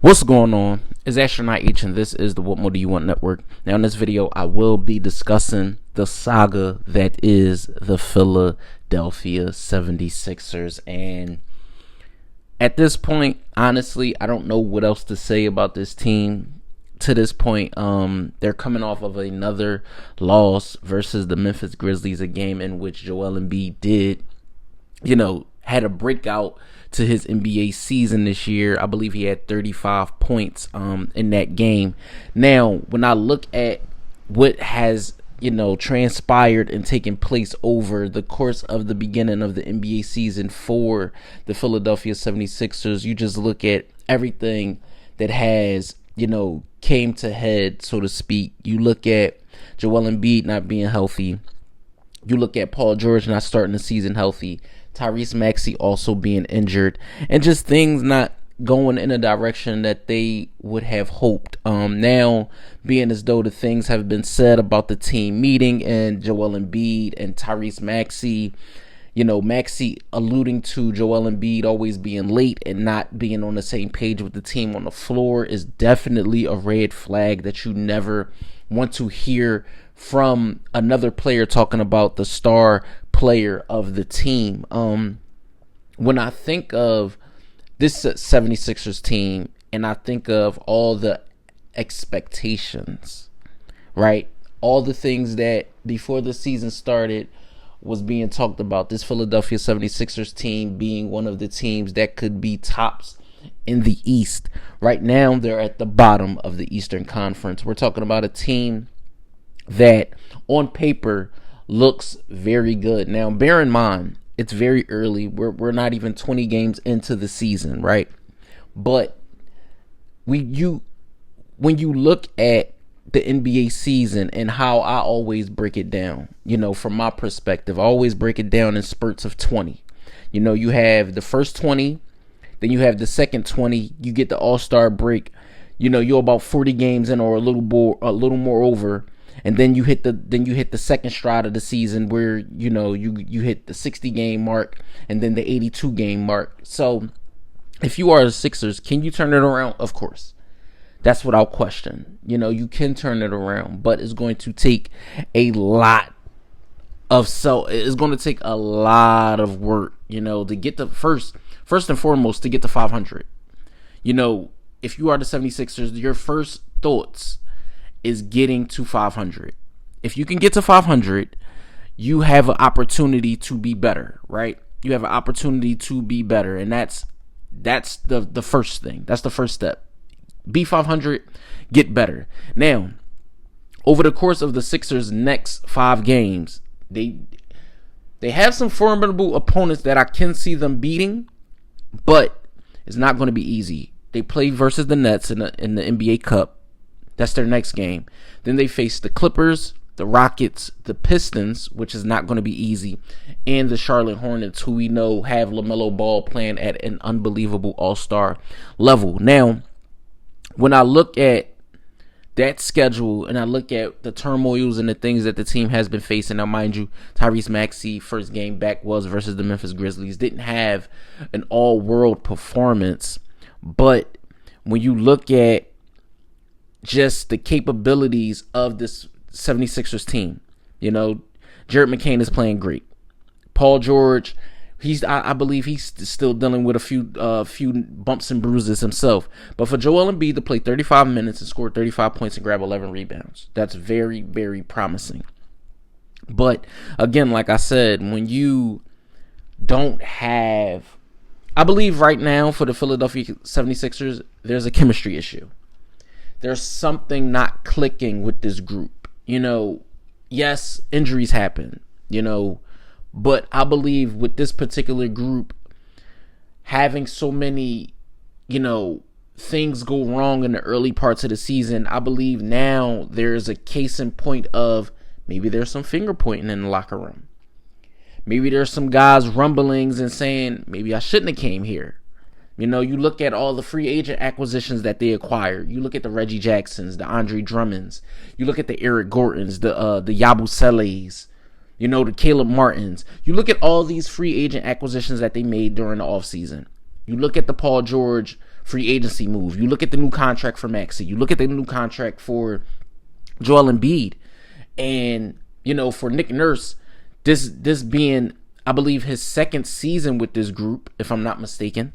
What's going on? It's Astronaut H, and this is the What More Do You Want Network. Now, in this video, I will be discussing the saga that is the Philadelphia 76ers. And at this point, honestly, I don't know what else to say about this team. To this point, they're coming off of another loss versus the Memphis Grizzlies, a game in which Joel Embiid had a breakout to his NBA season this year. I believe he had 35 points in that game. Now, when I look at what has transpired and taken place over the course of the beginning of the NBA season for the Philadelphia 76ers, you just look at everything that has came to head, so to speak. You look at Joel Embiid not being healthy. You look at Paul George not starting the season healthy. Tyrese Maxey also being injured, and just things not going in a direction that they would have hoped. Now, being as though the things have been said about the team meeting and Joel Embiid and Tyrese Maxey, Maxey alluding to Joel Embiid always being late and not being on the same page with the team on the floor is definitely a red flag that you never want to hear from another player talking about the star player of the team. When I think of this 76ers team and I think of all the expectations, right? All the things that before the season started was being talked about, this Philadelphia 76ers team being one of the teams that could be tops in the East. Right now, they're at the bottom of the Eastern Conference. We're talking about a team that on paper looks very good. Now, bear in mind, it's very early. We're not even 20 games into the season, right? But when you look at the NBA season and how I always break it down, from my perspective, I always break it down in spurts of 20. You have the first 20, then you have the second 20, you get the All-Star break. You're about 40 games in or a little more over. And then you hit the second stride of the season where you hit the 60 game mark and then the 82 game mark. So if you are the Sixers, can you turn it around? Of course. That's without question. You can turn it around, but it's going to take a lot of it's going to take a lot of work, to get the first and foremost to get to 500. If you are the 76ers, your first thoughts is getting to 500. If you can get to 500, you have an opportunity to be better, right? You have an opportunity to be better, and that's the first thing. That's the first step. Be 500, get better. Now, over the course of the Sixers' next 5 games, they have some formidable opponents that I can see them beating, but it's not going to be easy. They play versus the Nets in the NBA Cup. That's their next game. Then they face the Clippers, the Rockets, the Pistons, which is not going to be easy, and the Charlotte Hornets, who we know have LaMelo Ball playing at an unbelievable all-star level. Now, when I look at that schedule and I look at the turmoils and the things that the team has been facing, now mind you, Tyrese Maxey, first game back was versus the Memphis Grizzlies, didn't have an all-world performance, but when you look at just the capabilities of this 76ers team, Jared McCain is playing great. Paul George, I believe he's still dealing with a few bumps and bruises himself. But for Joel Embiid to play 35 minutes and score 35 points and grab 11 rebounds, that's very, very promising. But again, like I said, when you don't have, I believe right now for the Philadelphia 76ers, there's a chemistry issue. There's something not clicking with this group. Yes, injuries happen, but I believe with this particular group, having so many, things go wrong in the early parts of the season, I believe now there's a case in point of maybe there's some finger pointing in the locker room. Maybe there's some guys rumblings and saying, maybe I shouldn't have came here. You look at all the free agent acquisitions that they acquired. You look at the Reggie Jacksons, the Andre Drummonds. You look at the Eric Gordons, the Yabuseles, the Caleb Martins. You look at all these free agent acquisitions that they made during the offseason. You look at the Paul George free agency move. You look at the new contract for Maxey. You look at the new contract for Joel Embiid. And, you know, for Nick Nurse, this being, I believe, his second season with this group, if I'm not mistaken.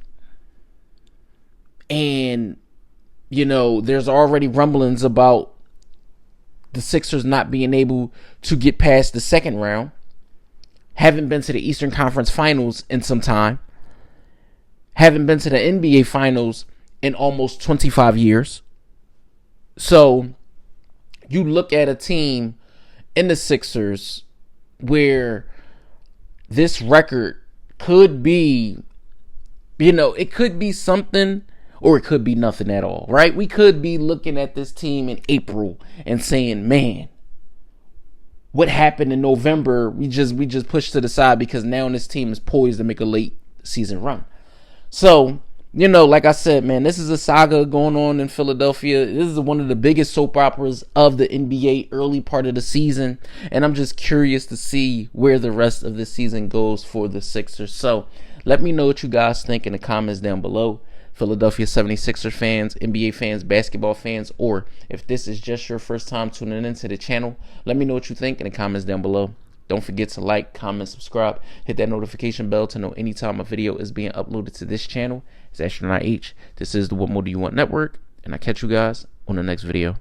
And, you know, there's already rumblings about the Sixers not being able to get past the second round. Haven't been to the Eastern Conference Finals in some time. Haven't been to the NBA Finals in almost 25 years. So you look at a team in the Sixers where this record could be, you know, it could be something or it could be nothing at all, right? We could be looking at this team in April and saying, man, what happened in November, we just pushed to the side because now this team is poised to make a late season run. So, you know, like I said, man, this is a saga going on in Philadelphia. This is one of the biggest soap operas of the NBA early part of the season. And I'm just curious to see where the rest of the season goes for the Sixers. So let me know what you guys think in the comments down below. Philadelphia 76ers fans, NBA fans, basketball fans, or if this is just your first time tuning into the channel, let me know what you think in the comments down below. Don't forget to like, comment, subscribe, hit that notification bell to know anytime a video is being uploaded to this channel. It's Astronaut H. This is the What More Do You Want Network, and I'll catch you guys on the next video.